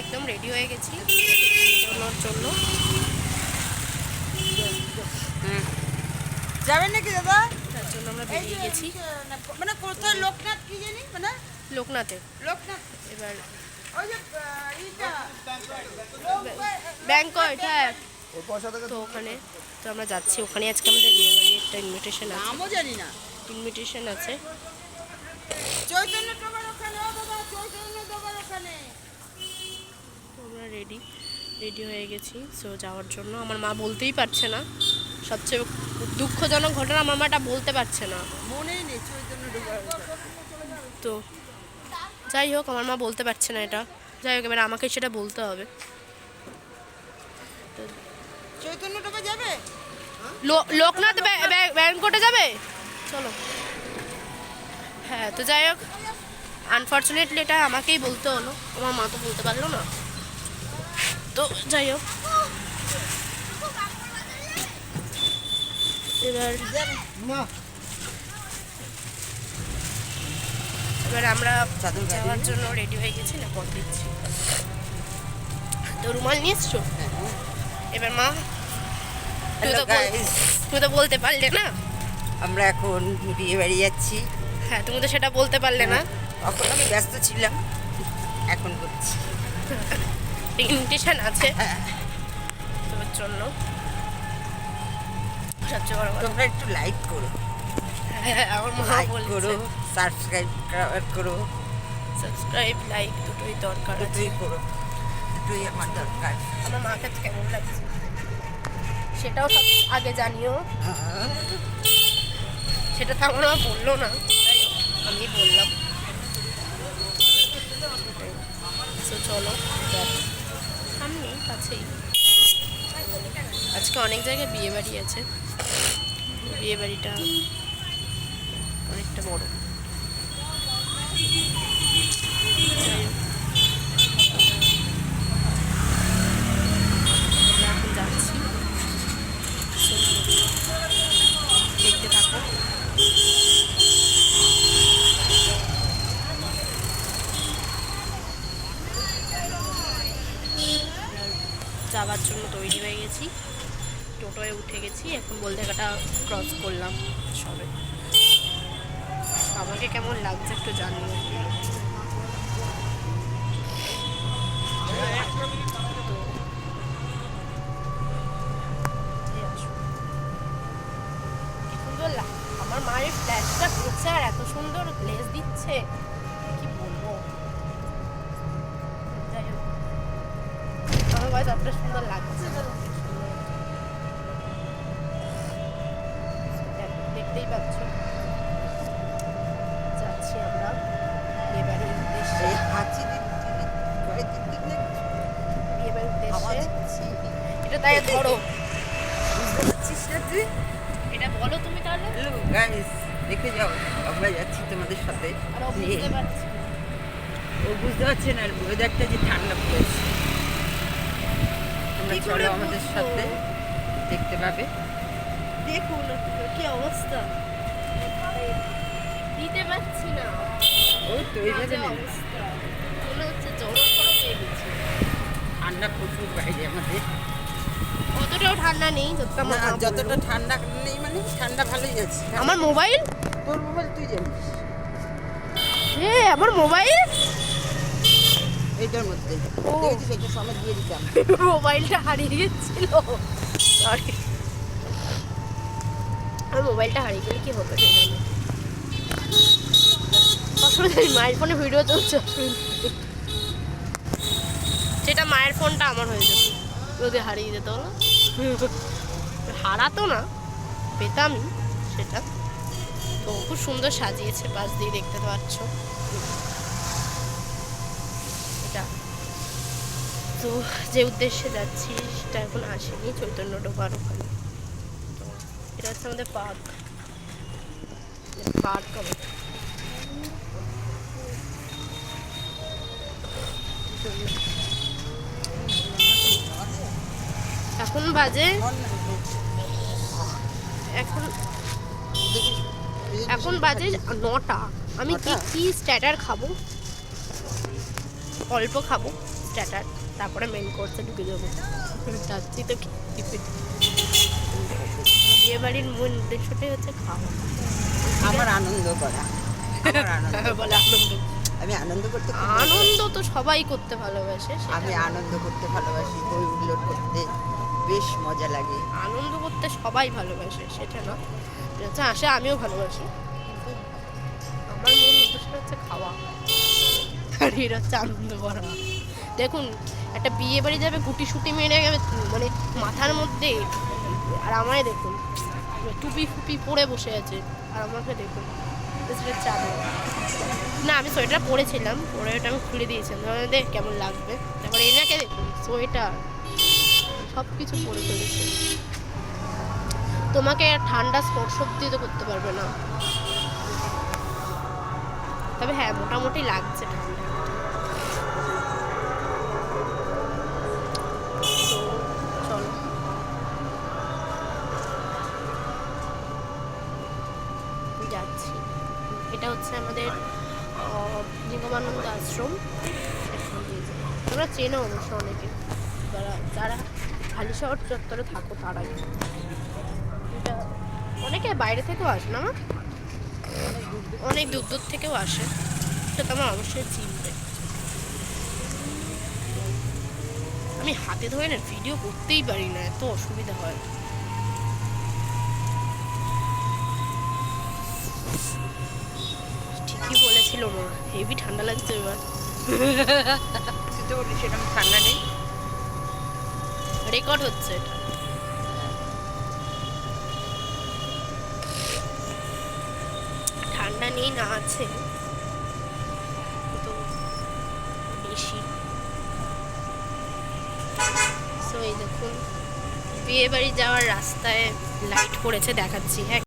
একদম রেডি হয়ে গেছি বেরোনোর জন্য। যাবেন নাকি দাদা? তার জন্য আমরা বেরিয়ে গেছি মানে কোথায় লোকনাথ কি জানি মানে লোকনাথে। লোকনাথ এবার ওই যে ইটা ব্যাংকট, হ্যাঁ তো ওখানে তো আমরা যাচ্ছি। ওখানে আজকে আমাদের বিয়ে বাড়ি একটা ইনভিটেশন আছে, নামও জানি না। ইনভিটেশন আছে। চৈতন্য টোকার ওখানে, ও বাবা চৈতন্য টোকার ওখানে। তো আমরা রেডি হয়ে গেছি সো যাওয়ার জন্য। আমার মা বলতেই পারছে না, সবচেয়ে দুঃখজনক ঘটনা, আমার মা এটা বলতে পারছে না। মনেই নেই চৈতন্য টোকার। তো যাই হোক আমার মা বলতে পারছে না এটা, যাই হোক এবার আমাকে সেটা বলতে হবে। চৈতন্য টোকা যাবে? লোকনাথ ব্যাংকটে যাবে, চলো। হ্যাঁ তো যাই হোক আনফর্চুনেটলি এটা আমাকেই বলতে হলো, আমার মা তো বলতে পারলো না। তো যাই হোক এবার আমরা যাওয়ার জন্য রেডি হয়ে গেছি। না পথ দিচ্ছি তো রুমাল নিয়ে এসছো। এবার মা তুমি তো বলতে পারলে না আমরা এখন বিয়ে বাড়ি যাচ্ছি। হ্যাঁ তুমি তো সেটা বলতে পারলে না, তখন আমি ব্যস্ত ছিলাম, এখন বলছি। ইনভিটেশন আছে তোর জন্য। সবচেয়ে বড় কথা তোমরা একটু লাইক করো, আমার মা লাইক বলছে করো, সাবস্ক্রাইব করো, সাবস্ক্রাইব লাইক দুটোই দরকার আছে। দুটোই করো, দুটোই আমার দরকার। আমার মাকে কেমন লাগছে সেটাও সব আগে জানিও। সেটা তো আমার মা বললো না, তাই আমি বললাম। তো চলো সামনেই কাছেই আজকে অনেক জায়গায় বিয়ে বাড়ি আছে। বিয়ে বাড়িটা অনেকটা বড়। যাই হোক আমরা এখন যাচ্ছি, দেখতে থাকো। যাওয়ার জন্য তৈরি হয়ে গেছি, টোটোয় উঠে গেছি, এখন বলদেঘাটা ক্রস করলাম সবে। আমাকে কেমন লাগছে একটু জানিও। আমার মায়ের ফ্ল্যাশটা করছে আর এত সুন্দর গ্লেজ দিচ্ছে, কি বলবো। যাই হোক আমার বাড়ি এতটা সুন্দর লাগছে, দেখতেই পাচ্ছ। যাচ্ছি আমরা বিয়ে বাড়ির উদ্দেশ্যে, বিয়ে বাড়ির উদ্দেশ্যে। এটা তাই ধরো, বুঝতে পারছিস না তুই? এটা বলো তুমি তাহলে। হ্যালো গাইস, দেখে যাও আমরা যাচ্ছি তোমাদের সাথে। আর ও বুঝতে পারছি না। ও বুঝতে পারছে না ওয়েদারটা যে ঠান্ডা পড়েছে। তোমরা কি করে চলো আমাদের বুঝবো? সাথে, দেখতে পাবে। দেখুন কি অবস্থা, দিতে পারছি না। ওই তো এইভাবে বাজে নেই, অবস্থা, মনে হচ্ছে জ্বর করে পেয়ে গেছি। ঠান্ডা প্রচুর বাইরে আমাদের। অতটাও ঠান্ডা নেই যতটা না, মা যতটা বললো। ঠান্ডা নেই মানে ঠান্ডা ভালোই আছে। আমার মোবাইল, তোর মোবাইল তুই জানিস, আমার মোবাইল, এইটার মধ্যে ও। দেখেছিস, একটা সময় দিয়ে দিতাম। মোবাইলটা হারিয়ে গেছিল, সরি। আমার মোবাইলটা হারিয়ে গেলে কি হবে অসুবিধা নেই, মায়ের ফোনে ভিডিও চলছে, সেটা মায়ের ফোনটা আমার হয়ে যেত যদি হারিয়ে যেত না। হারাতো না, পেতামই সেটা। তো খুব সুন্দর সাজিয়েছে, পাশ দিয়ে দেখতে পাচ্ছ এটা। তো যে উদ্দেশ্যে যাচ্ছি সেটা এখন আসেনি, চৈতন্য টোকার ওখানে। তো এটা হচ্ছে আমাদের পার্ক, হবে। এখন বাজে এখন বাজে 9টা। আমি কি স্ট্যাটার খাবো অল্প খাবো স্টার্টার, তারপরে মেন কোর্সে ঢুকে যাবো। যাচ্ছি তো বিয়ে বাড়ির মূল উদ্দেশ্যটাই হচ্ছে খাওয়া। আমার আনন্দ করা, আমার আনন্দ বলে আনন্দ, আমি আনন্দ করতে খুব ভালোবাসি। আনন্দ তো সবাই করতে ভালোবাসে, সেটা আমি না। আনন্দ করতে ভালোবাসি, হই হুল্লোড় করতে বেশ মজা লাগে। আনন্দ করতে সবাই ভালোবাসে, সেটা না যেটা আসে আমিও ভালোবাসি, কিন্তু আমার মূল উদ্দেশ্য হচ্ছে খাওয়া, আর এর হচ্ছে আনন্দ করা। দেখুন, একটা বিয়ে বাড়ি যাবে গুটি সুটি মেরে যাবে, মানে মাথার মধ্যে, আর আমায় দেখুন টুপি ফুপি পরে বসে আছে, আর আমাকে দেখুন চাদর। না, আমি সোয়েটার পরেছিলাম, পরে ওটা আমি খুলে দিয়েছিলাম, দেখ কেমন লাগবে। তারপরে এনাকে দেখুন সোয়েটার সব কিছু পরে ফেলেছে। তোমাকে আর ঠান্ডা স্পর্শ দিতে করতে পারবে না। তবে হ্যাঁ, মোটামুটি লাগছে ঠান্ডা। তো চলো, যাচ্ছি। এটা হচ্ছে আমাদের নিগমানন্দ আশ্রম। এখান দিয়ে যাই। তোমরা চেনো অবশ্য অনেকে, যারা হালিশহর চত্বরে থাকো তারাই। এটা অনেকে বাইরে থেকেও আসে না, অনেক দূর দূর থেকেও আসে, সেটা আমার অবশ্যই চিনবে। আমি হাতে ধরে না ভিডিও করতেই পারি না, এত অসুবিধা হয়। ঠিকই বলেছিল মা, হেভি ঠান্ডা লাগছে এবার। তুই তো বলি সেরকম ঠান্ডা নেই। রেকর্ড হচ্ছে এটা। ঠান্ডা নেই না আছে, তো বেশি। সো এই দেখুন, বিয়ে বাড়ি যাওয়ার রাস্তায় লাইট পড়েছে, দেখাচ্ছি। হ্যাঁ,